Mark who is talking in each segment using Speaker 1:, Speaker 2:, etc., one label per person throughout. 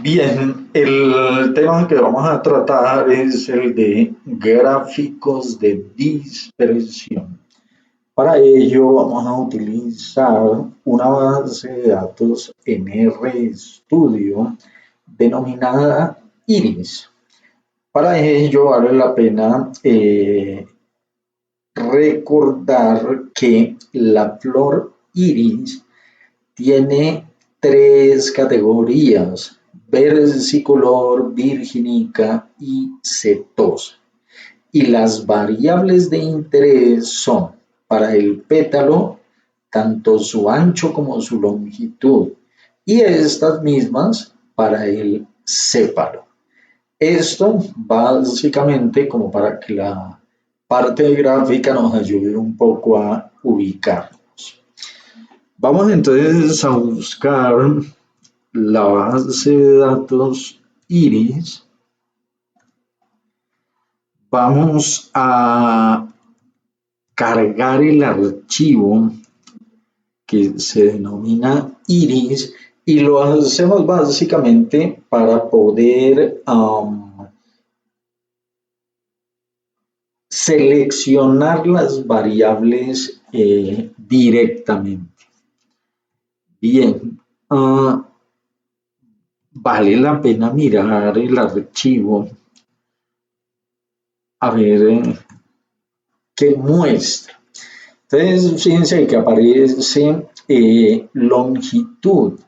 Speaker 1: Bien, el tema que vamos a tratar es el de gráficos de dispersión. Para ello vamos a utilizar una base de datos en RStudio denominada Iris. Para ello vale la pena recordar que la flor iris tiene tres categorías: versicolor, virginica y setosa. Y las variables de interés son, para el pétalo, tanto su ancho como su longitud, y estas mismas para el sépalo. Esto básicamente como para que la parte gráfica nos ayude un poco a ubicarnos. Vamos entonces a buscar la base de datos Iris. Vamos a cargar el archivo que se denomina Iris y lo hacemos básicamente para poder seleccionar las variables directamente. Bien, vale la pena mirar el archivo a ver qué muestra. Entonces, fíjense que aparece longitud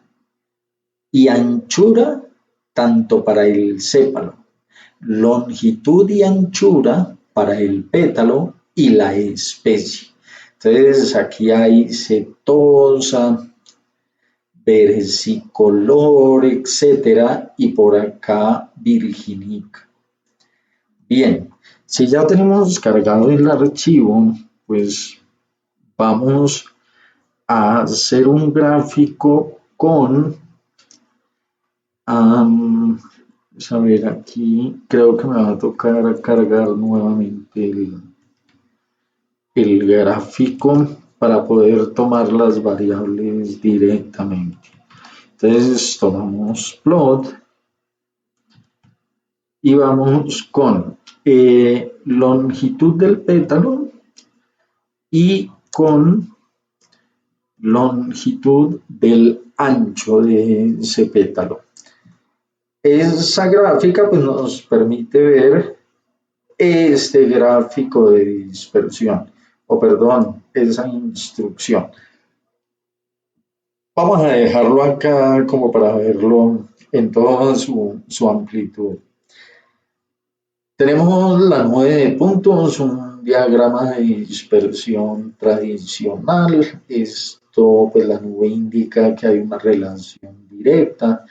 Speaker 1: y anchura tanto para el sépalo, longitud y anchura para el pétalo y la especie. Entonces, aquí hay setosa, versicolor, etcétera, y por acá virginica. Bien, si ya tenemos cargado el archivo, pues vamos a hacer un gráfico con, a ver, aquí creo que me va a tocar cargar nuevamente el gráfico para poder tomar las variables directamente. Entonces tomamos plot y vamos con longitud del pétalo y con longitud del ancho de ese pétalo. Esa gráfica pues, nos permite ver este gráfico de dispersión, o perdón, esa instrucción. Vamos a dejarlo acá como para verlo en toda su amplitud. Tenemos la nube de puntos, un diagrama de dispersión tradicional. Esto, pues la nube indica que hay una relación directa.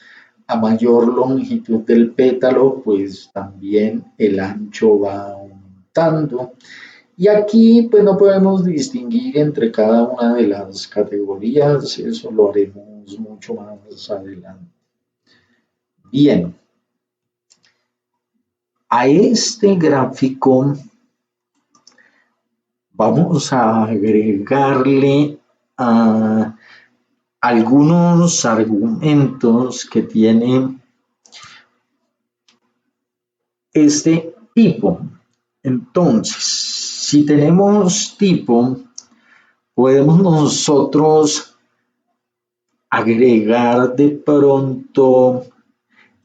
Speaker 1: A mayor longitud del pétalo, pues también el ancho va aumentando. Y aquí, pues no podemos distinguir entre cada una de las categorías, eso lo haremos mucho más adelante. Bien. A este gráfico vamos a agregarle algunos argumentos que tiene este tipo. Entonces, si tenemos tipo, podemos nosotros agregar de pronto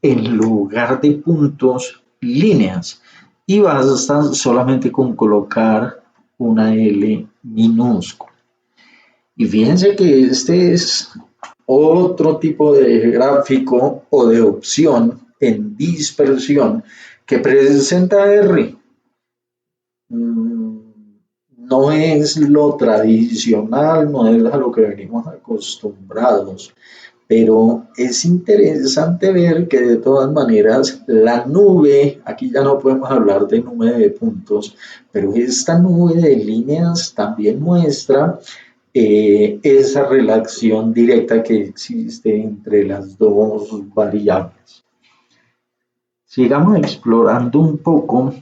Speaker 1: en lugar de puntos líneas y basta solamente con colocar una L minúscula. Y fíjense que este es otro tipo de gráfico o de opción en dispersión que presenta R. No es lo tradicional, no es a lo que venimos acostumbrados, pero es interesante ver que de todas maneras la nube, aquí ya no podemos hablar de nube de puntos, pero esta nube de líneas también muestra esa relación directa que existe entre las dos variables. Sigamos explorando un poco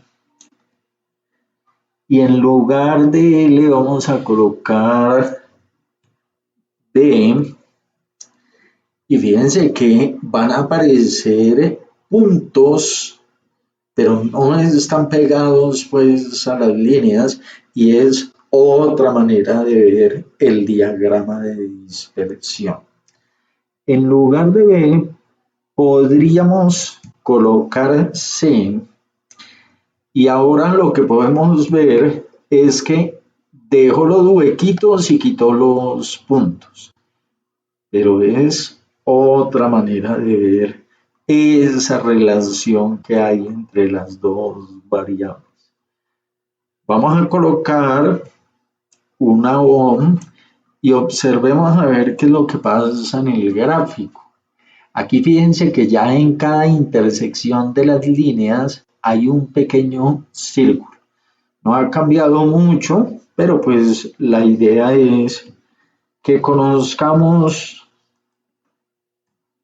Speaker 1: y en lugar de L vamos a colocar D Y fíjense que van a aparecer puntos, pero no están pegados pues a las líneas y es otra manera de ver el diagrama de dispersión. En lugar de B, podríamos colocar C y ahora lo que podemos ver es que dejo los huequitos y quito los puntos, pero es otra manera de ver esa relación que hay entre las dos variables. Vamos a colocar una OM y observemos a ver qué es lo que pasa en el gráfico. Aquí fíjense que ya en cada intersección de las líneas hay un pequeño círculo. No ha cambiado mucho, pero pues la idea es que conozcamos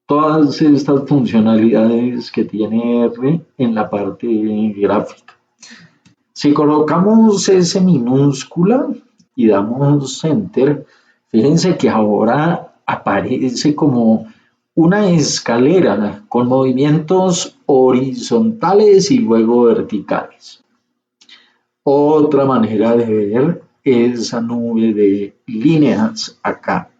Speaker 1: todas estas funcionalidades que tiene R en la parte gráfica. Si colocamos S minúscula y damos Enter, fíjense que ahora aparece como una escalera con movimientos horizontales y luego verticales. Otra manera de ver esa nube de líneas acá.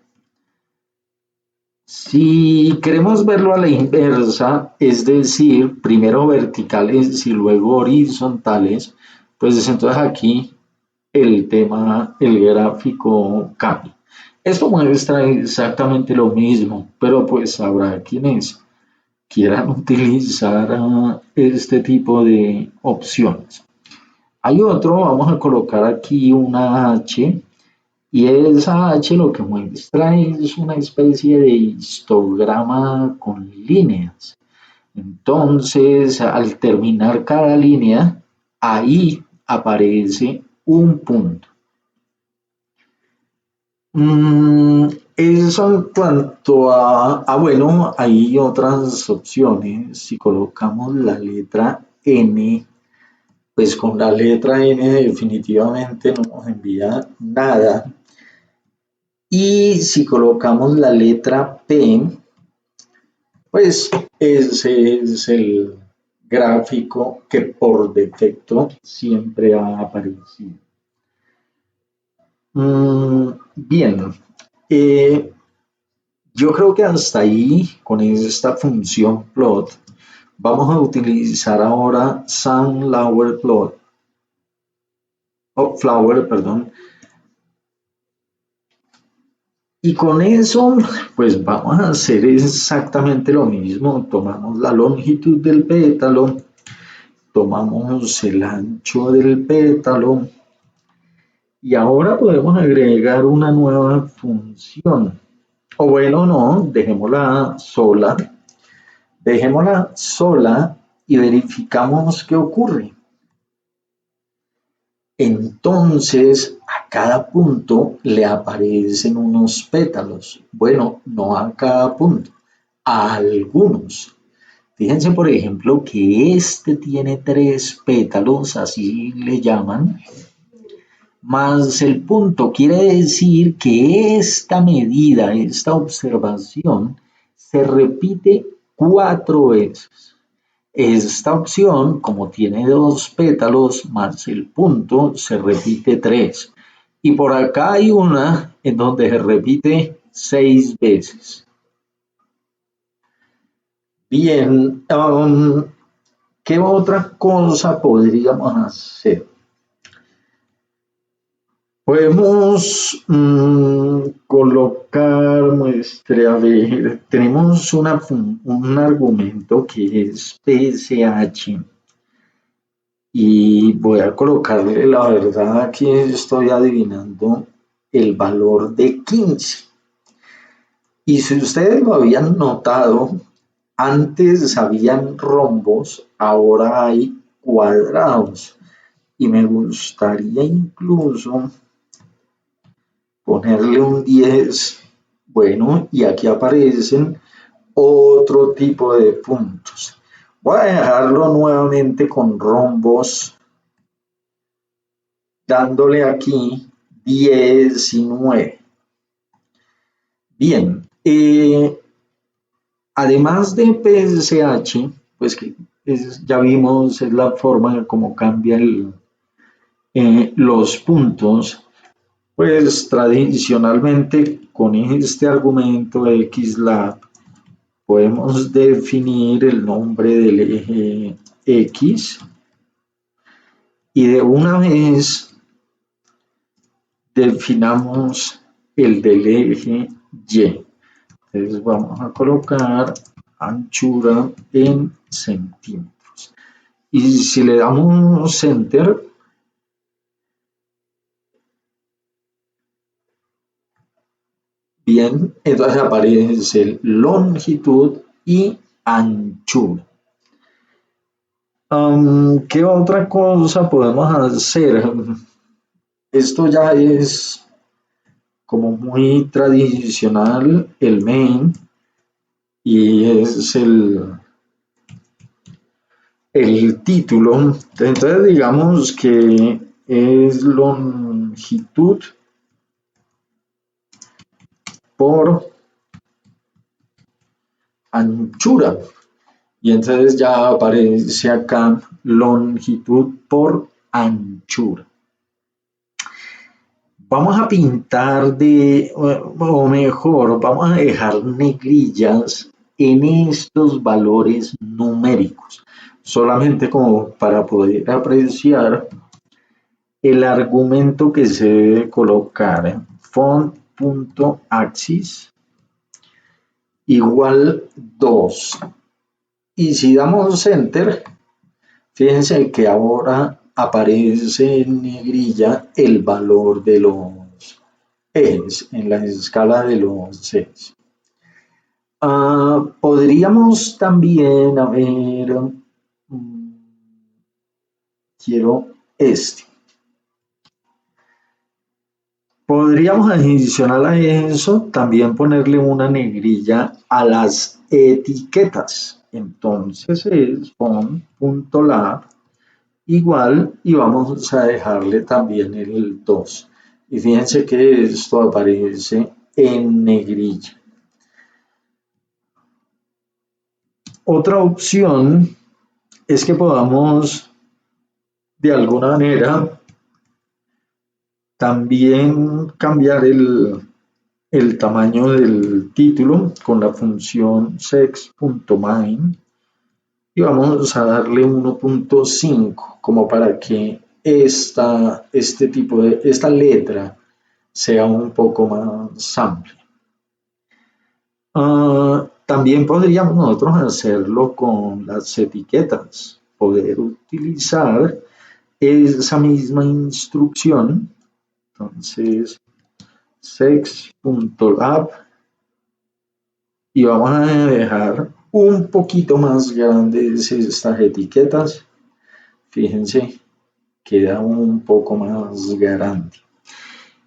Speaker 1: Si queremos verlo a la inversa, es decir, primero verticales y luego horizontales, pues entonces aquí el tema, el gráfico cambia. Esto muestra exactamente lo mismo, pero pues habrá quienes quieran utilizar este tipo de opciones. Hay otro, vamos a colocar aquí una H y esa H lo que muestra es una especie de histograma con líneas. Entonces, al terminar cada línea, ahí aparece un punto. Eso en cuanto bueno, hay otras opciones. Si colocamos la letra N, pues con la letra N definitivamente no nos envía nada. Y si colocamos la letra P, pues ese es el gráfico que por defecto siempre ha aparecido. Bien, yo creo que hasta ahí con esta función plot vamos a utilizar ahora sunflower plot, flower, perdón. Y con eso, pues vamos a hacer exactamente lo mismo. Tomamos la longitud del pétalo, tomamos el ancho del pétalo y ahora podemos agregar una nueva función. O bueno, no, dejémosla sola y verificamos qué ocurre. Entonces, a cada punto le aparecen unos pétalos. Bueno, no a cada punto, a algunos. Fíjense, por ejemplo, que este tiene 3 pétalos, así le llaman, más el punto. Quiere decir que esta medida, esta observación, se repite 4 veces. Esta opción, como tiene 2 pétalos más el punto, se repite 3. Y por acá hay una en donde se repite 6 veces. Bien, ¿qué otra cosa podríamos hacer? Podemos colocar a ver, tenemos un argumento que es PSH y voy a colocarle, la verdad, aquí estoy adivinando el valor de 15. Y si ustedes lo habían notado, antes habían rombos, ahora hay cuadrados. Y me gustaría incluso ponerle un 10. Bueno, y aquí aparecen otro tipo de puntos. Voy a dejarlo nuevamente con rombos, dándole aquí 19. Bien, Además de PSH, pues que ya vimos es la forma en cómo cambia los puntos, pues tradicionalmente con este argumento XLab podemos definir el nombre del eje X y de una vez definamos el del eje Y. Entonces vamos a colocar anchura en centímetros. Y si le damos enter, bien, entonces aparece longitud y anchura. ¿Qué otra cosa podemos hacer? Esto ya es como muy tradicional, el main, y es el título. Entonces digamos que es longitud por anchura. Y entonces ya aparece acá longitud por anchura. Vamos a pintar o mejor, vamos a dejar negrillas en estos valores numéricos, solamente como para poder apreciar el argumento que se debe colocar. Font.axis igual 2. Y si damos enter, fíjense que ahora aparece en negrilla el valor de los ejes en la escala de los ejes. Podríamos también, a ver, quiero este. Podríamos adicional a eso también ponerle una negrilla a las etiquetas. Entonces es font.lab igual y vamos a dejarle también el 2. Y fíjense que esto aparece en negrilla. Otra opción es que podamos de alguna manera también cambiar el tamaño del título con la función sex.main y vamos a darle 1.5 como para que esta letra sea un poco más amplia. También podríamos nosotros hacerlo con las etiquetas, poder utilizar esa misma instrucción. Entonces, sex.lab y vamos a dejar un poquito más grandes estas etiquetas. Fíjense, queda un poco más grande.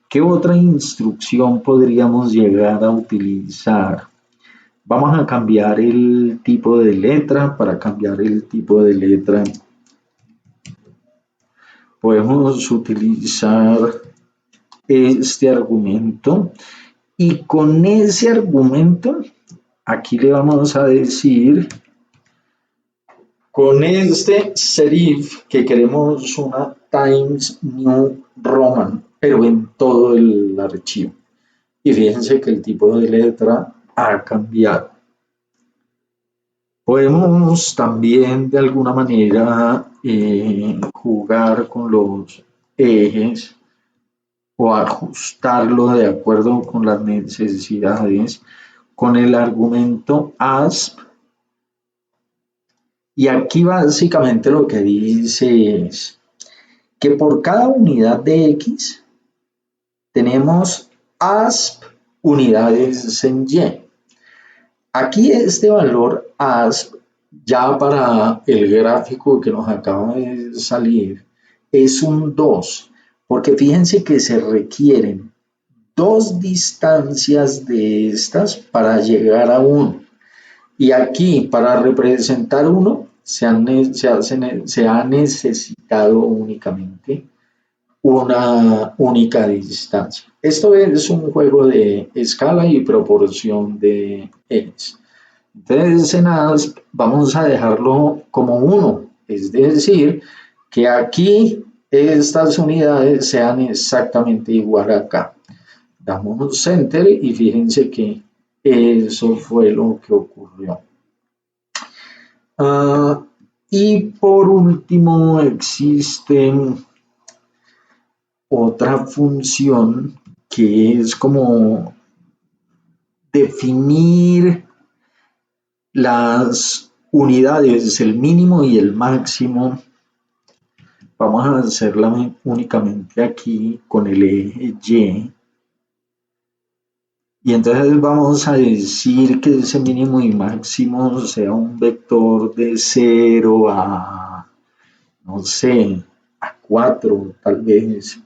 Speaker 1: ¿Qué otra instrucción podríamos llegar a utilizar? Vamos a cambiar el tipo de letra. Para cambiar el tipo de letra podemos utilizar este argumento y con ese argumento aquí le vamos a decir con este serif que queremos una Times New Roman, pero en todo el archivo. Y fíjense que el tipo de letra ha cambiado. Podemos también de alguna manera jugar con los ejes o ajustarlo de acuerdo con las necesidades con el argumento ASP. Y aquí básicamente lo que dice es que por cada unidad de X tenemos ASP unidades en Y. Aquí este valor ASP, ya para el gráfico que nos acaba de salir, es un 2, porque fíjense que se requieren dos distancias de estas para llegar a 1. Y aquí, para representar 1, se ha necesitado únicamente una única distancia. Esto es un juego de escala y proporción de ejes. Entonces en as vamos a dejarlo como uno, es decir, que aquí estas unidades sean exactamente igual acá. Damos enter y fíjense que eso fue lo que ocurrió. Y por último existe otra función que es como definir las unidades, el mínimo y el máximo. Vamos a hacerla únicamente aquí con el eje Y. Y entonces vamos a decir que ese mínimo y máximo sea un vector de 0 a, no sé, a 4 tal vez.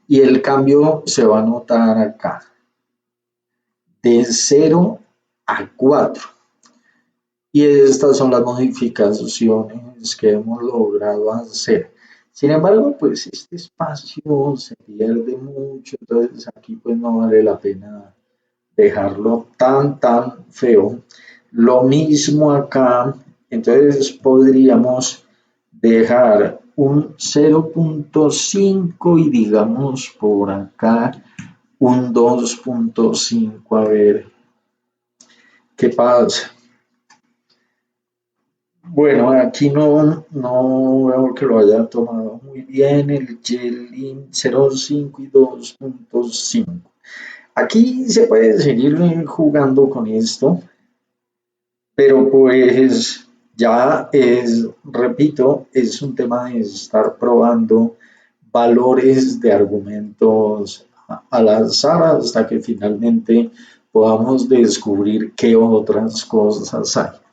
Speaker 1: Y el cambio se va a notar acá, de 0 a 4. Y estas son las modificaciones que hemos logrado hacer. Sin embargo, pues este espacio se pierde mucho, entonces aquí pues no vale la pena dejarlo tan feo. Lo mismo acá, entonces podríamos dejar un 0.5 y digamos por acá un 2.5 a ver qué pasa. Bueno, aquí no veo que lo haya tomado muy bien el Jelly 0.5 y 2.5. Aquí se puede seguir jugando con esto, pero pues ya es, repito, es un tema de estar probando valores de argumentos al azar hasta que finalmente podamos descubrir qué otras cosas hay.